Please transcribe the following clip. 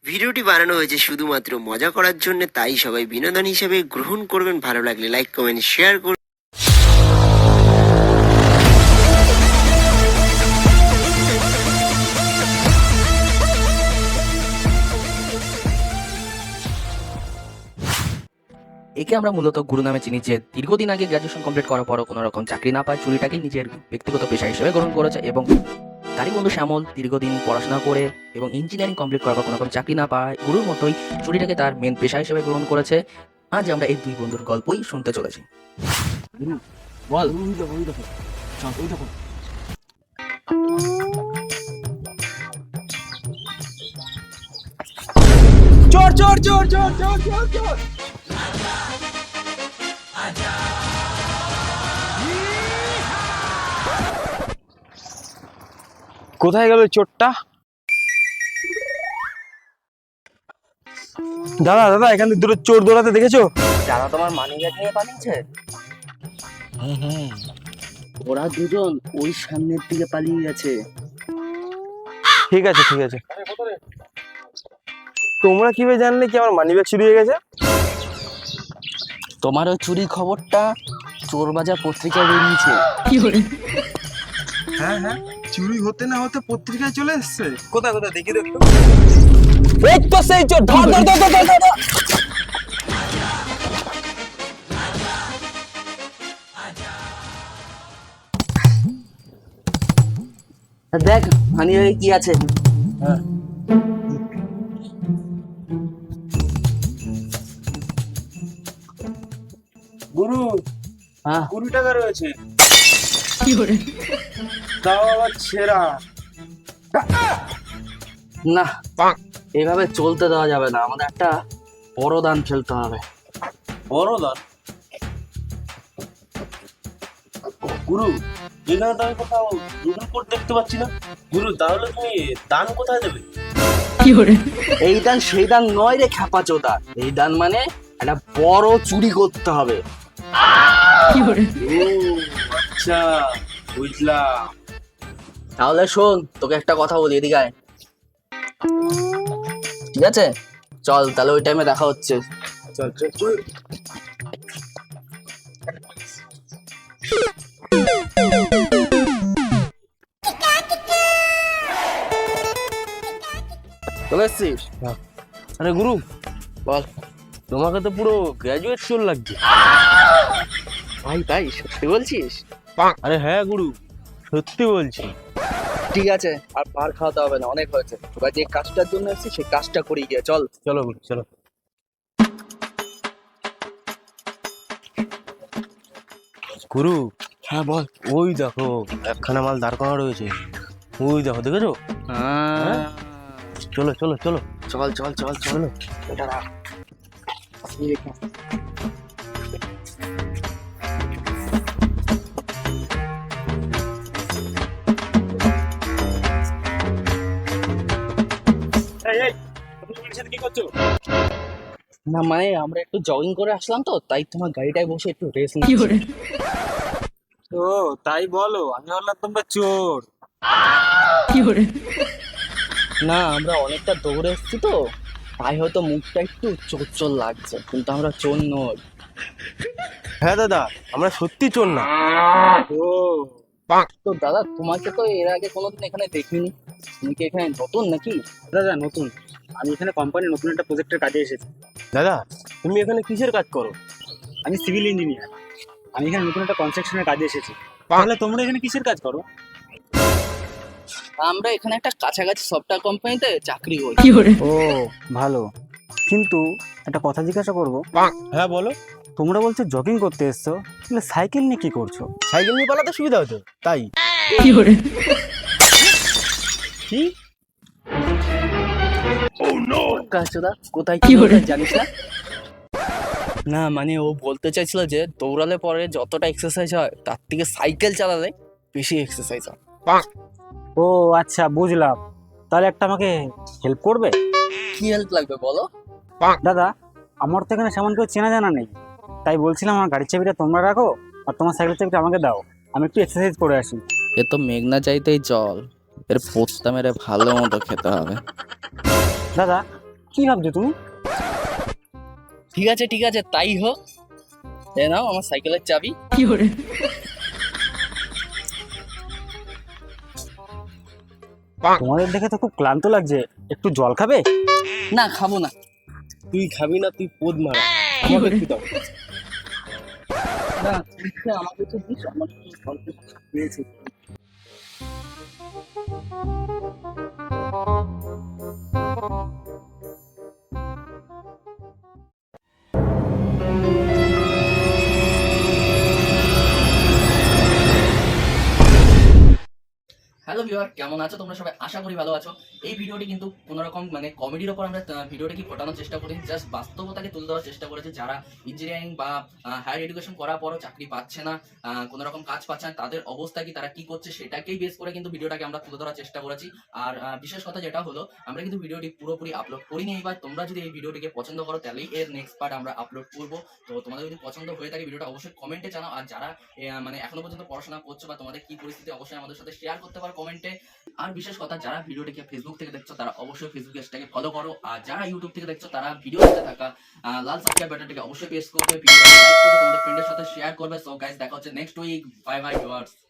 ভিডিওটি বানানো হয়েছে শুধুমাত্র মজা করার জন্য, তাই সবাই বিনোদন হিসেবে গ্রহণ করবেন। ভালো লাগলে লাইক কমেন্ট শেয়ার করুন। একে আমরা মূলত গুরু নামে চিনি, যে দীর্ঘদিন আগে গ্র্যাজুয়েশন কমপ্লিট করার পরও কোনো রকম চাকরি না পায় চুরিটাকে নিজের ব্যক্তিগত পেশা হিসেবে গ্রহণ করেছে। এবং তারই বন্ধু শ্যামল দীর্ঘদিন পড়াশোনা করে এবং ইঞ্জিনিয়ারিং কমপ্লিট করার পর কোনো রকম চাকরি না পায় গুরুর মতোই চুরিটাকে তার মেন পেশা হিসেবে গ্রহণ করেছে। আজ আমরা এই দুই বন্ধুর গল্পই শুনতে চলেছি। বল। চোর চোর চোর চোর চোর চোর চোর কোথায় গেল চোরটা? দাদা দাদা, এখান থেকে দুটো চোর দৌড়াতে দেখেছো? যারা তোমার মানি ব্যাগ নিয়ে পালিয়েছে, ওরা দুজন ওই সামনের দিকে পালিয়ে গেছে। ঠিক আছে ঠিক আছে। তোমরা কিভাবে জানলে কি আমার মানি ব্যাগ চুরি হয়ে গেছে? তোমার ওই চুরির খবরটা চোরবাজার পত্রিকায় বেরিয়েছে। হ্যাঁ হ্যাঁ, চুরি হতে না হতে পত্রিকায় চলে এসেছে। কোথায় কোথায় দেখি তো একটু। এই তো সেই চোর, ধর ধর ধর ধর ধর ধর। দেখ মানি ব্যাগে কি আছে। গুরু, হ্যাঁ 20 টাকা রয়েছে। তাও আবার ছেঁড়া। না, এইভাবে চলতে দেওয়া যাবে না, আমাদের একটা বড় দান ফেলতে হবে। বড় দান? গুরু, এখানে তো আমি কোথাও দুটো কোট দেখতে পাচ্ছি না। গুরু, তাহলে তুমি দান কোথায় দেবে? এই দান সেই দান নয় রে খ্যাপাচোদা, এই দান মানে একটা বড় চুরি করতে হবে। ও আচ্ছা, বুঝলাম। তাহলে শোন, তোকে একটা কথা বলি, এদিকে আয়। ঠিক আছে, চল তাহলে ওই টাইমে দেখা হচ্ছে। চল চল চল। চলে এসছিস? আরে গুরু, বল। তোমাকে তো পুরো গ্র্যাজুয়েট চোর লাগছে। ভাই ভাই, সত্যি বলছিস? আরে হ্যাঁ গুরু, সত্যি বলছি। ঠিক আছে, আর পার খাওয়াতে হবে না, অনেক হয়েছে। তোরা যে কাজটার জন্য এসেছিস সেই কাজটা করি গিয়ে চল। চলো গুরু চলো। গুরু, হ্যাঁ বল। ওই দেখো একখানা মাল দাঁড় করানো রয়েছে। ওই দেখো, দেখেছো? হ্যাঁ চলো চলো চলো চল চল চল চল। এটা রাখ। কি করছো? না মানে আমরা একটু জগিং করে আসলাম তো, তাই তোমার গাড়িটায় বসে একটু রেস্ট নিচ্ছি। ও তাই বলো, আমি ভাবলাম তোমরা চোর। না, আমরা অনেকটা দৌড়ে এসেছি তো, তাই হয়তো মুখটা একটু চোর চোর লাগছে, কিন্তু আমরা চোর নই। হ্যাঁ দাদা, আমরা সত্যি চোর না। ও তো দাদা, তোমাকে তো এর আগে কোনোদিন এখানে দেখিনি, তুমি কি এখানে নতুন নাকি? দাদা নতুন, আমি এখানে কোম্পানির নতুন একটা প্রজেক্টের কাজে এসেছি। দাদা, তুমি এখানে কিসের কাজ করো? আমি সিভিল ইঞ্জিনিয়ার, আমি এখানে নতুন একটা কনস্ট্রাকশনের কাজে এসেছি। তাহলে তোমরা এখানে কিসের কাজ করো? আমরা এখানে একটা কাছাকাছি সফটওয়্যার কোম্পানিতে চাকরি করি। ও ভালো, কিন্তু একটা কথা জিজ্ঞাসা করবো। হ্যাঁ বলো। তোমরা বলছো জগিং করতে এসছো, তাহলে সাইকেল নিয়ে কি করছো? সাইকেল নিয়ে পালাতে সুবিধা হতো তাই। কি? কাছুদা কোথায় কি হলো জানিস না? না মানে ও বলতে চাইছিল যে দৌড়ালে পরে যতটা এক্সারসাইজ হয় তার থেকে সাইকেল চালালে বেশি এক্সারসাইজ হয়। ও আচ্ছা, বুঝলাম। তাহলে একটা আমাকে হেল্প করবে? কি হেল্প লাগবে বলো? দাদা, আমার তো এখানে সেমন কেউ চেনা জানা নেই, তাই বলছিলাম আমার গাড়ির চাবিটা তোমরা রাখো আর তোমার সাইকেলের চাবিটা আমাকে দাও, আমি একটু এক্সারসাইজ করে আসি। এ তো মেঘনা চাইতেই জল, এর পোস্তা মেরে ভালো মতো খেতে হবে। দাদা, কি ভাবছো তুমি? ঠিক আছে তাই হোক। এ নাও আমার সাইকেলের চাবি। তোমাদের দেখে তো খুব ক্লান্ত লাগছে, একটু জল খাবে? না খাবো না। তুই খাবি না, তুই পোদ মারা। আমাকে একটু দাও। না তুই আমাকে তো দিস, আমার তো অল্প পেয়েছি। হ্যালো ভিউয়ার, কেমন আছো তোমরা সবাই? আশা করি ভালো আছো। এই ভিডিওটি কিন্তু কোনোরকম মানে কমেডির ওপর আমরা ভিডিওটা কি ফোটানোর চেষ্টা করি, জাস্ট বাস্তবতাকে তুলে দেওয়ার চেষ্টা করেছি। যারা ইঞ্জিনিয়ারিং বা হায়ার এডুকেশন করার পরও চাকরি পাচ্ছে না, কোনো রকম কাজ পাচ্ছে না, তাদের অবস্থা কি, তারা কি করছে সেটাকেই বেস করে কিন্তু ভিডিওটাকে আমরা তুলে ধরার চেষ্টা করেছি। আর বিশেষ কথা যেটা হলো, আমরা কিন্তু ভিডিওটি পুরোপুরি আপলোড করিনি। এবার তোমরা যদি এই ভিডিওটিকে পছন্দ করো তাহলেই এর নেক্সট পার্ট আমরা আপলোড করবো। তো তোমাদের যদি পছন্দ হয়ে থাকে ভিডিওটা অবশ্যই কমেন্টে জানাও। আর যারা মানে এখনো পর্যন্ত পড়াশোনা করছো বা তোমাদের কি পরিস্থিতি, অবশ্যই আমাদের সাথে শেয়ার করতে পারো কমেন্টে। আর বিশেষ কথা, যারা ভিডিওটিকে ফেসবুক থেকে দেখছো তারা অবশ্যই ফেসবুক পেজটাকে ফলো করো। আর যারা ইউটিউব থেকে দেখছো তারা ভিডিওতে থাকা লাল সাবস্ক্রাইব বাটনটাকে অবশ্যই প্রেস করবে, ভিডিওটা লাইক করবে, তোমাদের ফ্রেন্ডের সাথে শেয়ার করবে। সো গাইস, দেখা হচ্ছে next week. Bye bye viewers.